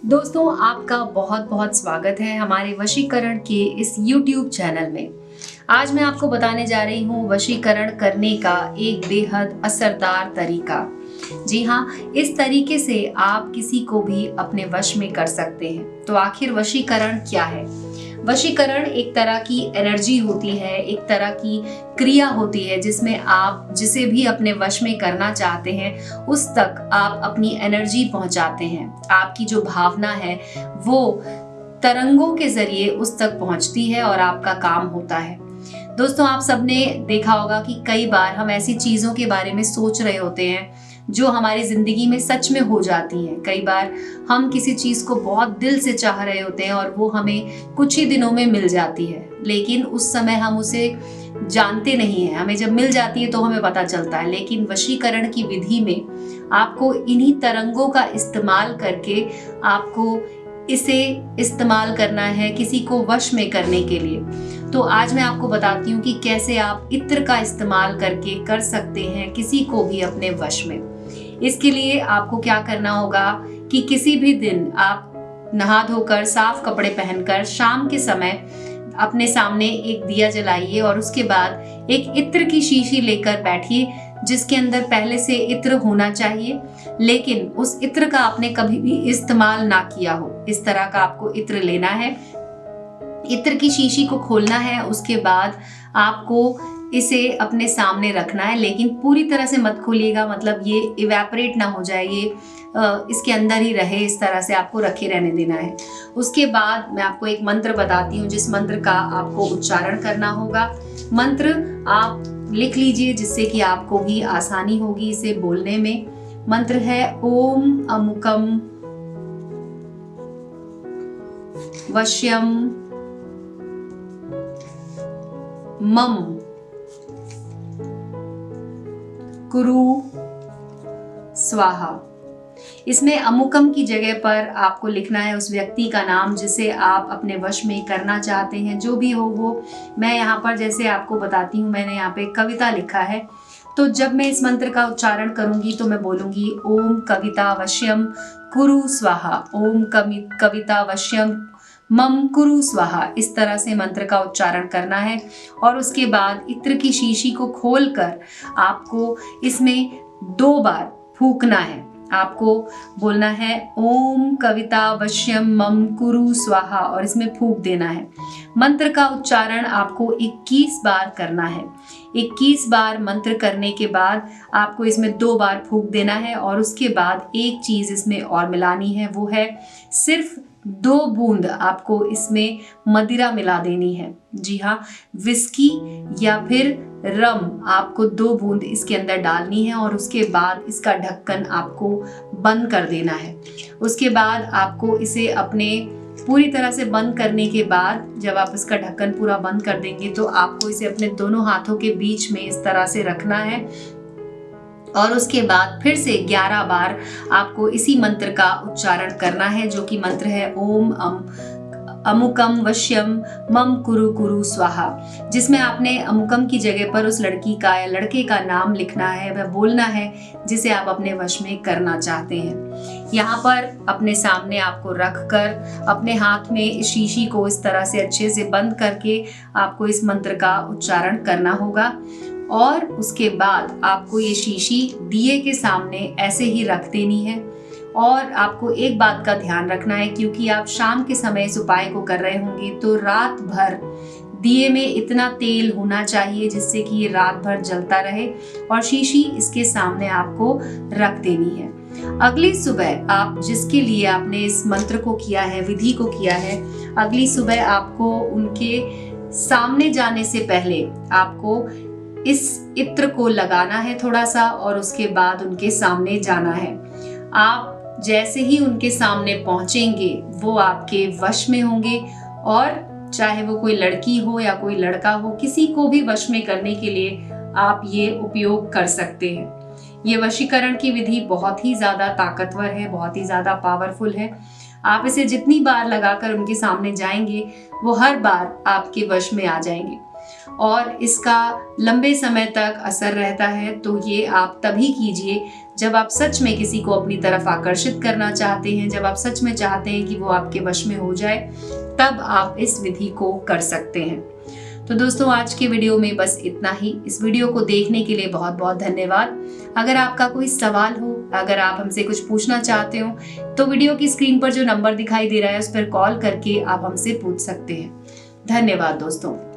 दोस्तों, आपका बहुत बहुत स्वागत है हमारे वशीकरण के इस YouTube चैनल में। आज मैं आपको बताने जा रही हूँ वशीकरण करने का एक बेहद असरदार तरीका। जी हाँ, इस तरीके से आप किसी को भी अपने वश में कर सकते हैं। तो आखिर वशीकरण क्या है? वशीकरण एक तरह की एनर्जी होती है, एक तरह की क्रिया होती है जिसमें आप जिसे भी अपने वश में करना चाहते हैं उस तक आप अपनी एनर्जी पहुंचाते हैं। आपकी जो भावना है वो तरंगों के जरिए उस तक पहुंचती है और आपका काम होता है। दोस्तों, आप सबने देखा होगा कि कई बार हम ऐसी चीजों के बारे में सोच रहे होते हैं जो हमारी जिंदगी में सच में हो जाती हैं। कई बार हम किसी चीज को बहुत दिल से चाह रहे होते हैं और वो हमें कुछ ही दिनों में मिल जाती है, लेकिन उस समय हम उसे जानते नहीं हैं। हमें जब मिल जाती है तो हमें पता चलता है। लेकिन वशीकरण की विधि में आपको इन्हीं तरंगों का इस्तेमाल करके आपको इसे इस्तेमाल करना है किसी को वश में करने के लिए। तो आज मैं आपको बताती हूँ कि कैसे आप इत्र का इस्तेमाल करके कर सकते हैं किसी को भी अपने वश में। इसके लिए आपको क्या करना होगा कि किसी भी दिन आप नहा धोकर साफ कपड़े पहनकर शाम के समय अपने सामने एक दिया जलाइए और उसके बाद एक इत्र की शीशी लेकर बैठिए जिसके अंदर पहले से इत्र होना चाहिए, लेकिन उस इत्र का आपने कभी भी इस्तेमाल ना किया हो। इस तरह का आपको इत्र लेना है। इत्र की शीशी को खोलना है, उसके बाद आपको इसे अपने सामने रखना है, लेकिन पूरी तरह से मत खोलिएगा, मतलब ये इवेपोरेट ना हो जाए, ये इसके अंदर ही रहे, इस तरह से आपको रखे रहने देना है। उसके बाद मैं आपको एक मंत्र बताती हूँ जिस मंत्र का आपको उच्चारण करना होगा। मंत्र आप लिख लीजिए जिससे कि आपको भी आसानी होगी इसे बोलने में। मंत्र है ओम अमुकम वश्यम मम कुरु स्वाहा। इसमें अमुकम की जगह पर आपको लिखना है उस व्यक्ति का नाम जिसे आप अपने वश में करना चाहते हैं, जो भी हो वो। मैं यहाँ पर जैसे आपको बताती हूँ, मैंने यहाँ पे कविता लिखा है। तो जब मैं इस मंत्र का उच्चारण करूंगी तो मैं बोलूंगी ओम कविता वश्यम कुरु स्वाहा, ओम कविता वश्यम मम कुरु स्वाहा। इस तरह से मंत्र का उच्चारण करना है और उसके बाद इत्र की शीशी को खोलकर आपको इसमें 2 बार फूंकना है। आपको बोलना है ओम कविता वश्यम मम कुरु स्वाहा और इसमें फूंक देना है। मंत्र का उच्चारण आपको 21 बार करना है। 21 बार मंत्र करने के बाद आपको इसमें 2 बार फूंक देना है और उसके बाद एक चीज इसमें और मिलानी है, वो है सिर्फ 2 बूंद आपको इसमें मदिरा मिला देनी है। जी हाँ, विस्की या फिर रम आपको 2 बूंद इसके अंदर डालनी है और उसके बाद इसका ढक्कन आपको बंद कर देना है। उसके बाद आपको इसे अपने पूरी तरह से बंद करने के बाद जब आप इसका ढक्कन पूरा बंद कर देंगे तो आपको इसे अपने दोनों हाथों के बीच में इस तरह से रखना है और उसके बाद फिर से 11 बार आपको इसी मंत्र का उच्चारण करना है, जो कि मंत्र है ओम अमुकम वश्यम मम कुरु कुरु स्वाहा, जिसमें आपने अमुकम की जगह पर उस लड़की का या लड़के का नाम लिखना है, वह बोलना है जिसे आप अपने वश में करना चाहते हैं। यहाँ पर अपने सामने आपको रख कर अपने हाथ में इस शीशी को इस तरह से अच्छे से बंद करके आपको इस मंत्र का उच्चारण करना होगा और उसके बाद आपको ये शीशी दिए के सामने ऐसे ही रख देनी है। और आपको एक बात का ध्यान रखना है, क्योंकि आप शाम के समय इस उपाय को कर रहे होंगे तो रात भर दिए में इतना तेल होना चाहिए जिससे कि ये रात भर जलता रहे और शीशी इसके सामने आपको रख देनी है। अगली सुबह आप जिसके लिए आपने इस मंत्र को किया है, विधि को किया है, अगली सुबह आपको उनके सामने जाने से पहले आपको इस इत्र को लगाना है थोड़ा सा और उसके बाद उनके सामने जाना है। आप जैसे ही उनके सामने पहुंचेंगे वो आपके वश में होंगे और चाहे वो कोई लड़की हो या कोई लड़का हो, किसी को भी वश में करने के लिए आप ये उपयोग कर सकते हैं। ये वशीकरण की विधि बहुत ही ज्यादा ताकतवर है, बहुत ही ज्यादा पावरफुल है। आप इसे जितनी बार लगाकर उनके सामने जाएंगे वो हर बार आपके वश में आ जाएंगे। और इसका लंबे समय तक असर रहता है। तो ये आप तभी कीजिए जब आप सच में किसी को अपनी तरफ आकर्षित करना चाहते हैं, जब आप सच में चाहते हैं कि वो आपके वश में हो जाए, तब आप इस विधि को कर सकते हैं। तो दोस्तों, आज के वीडियो में बस इतना ही। इस वीडियो को देखने के लिए बहुत बहुत धन्यवाद। अगर आपका कोई सवाल हो, अगर आप हमसे कुछ पूछना चाहते हो, तो वीडियो की स्क्रीन पर जो नंबर दिखाई दे रहा है उस पर कॉल करके आप हमसे पूछ सकते हैं। धन्यवाद दोस्तों।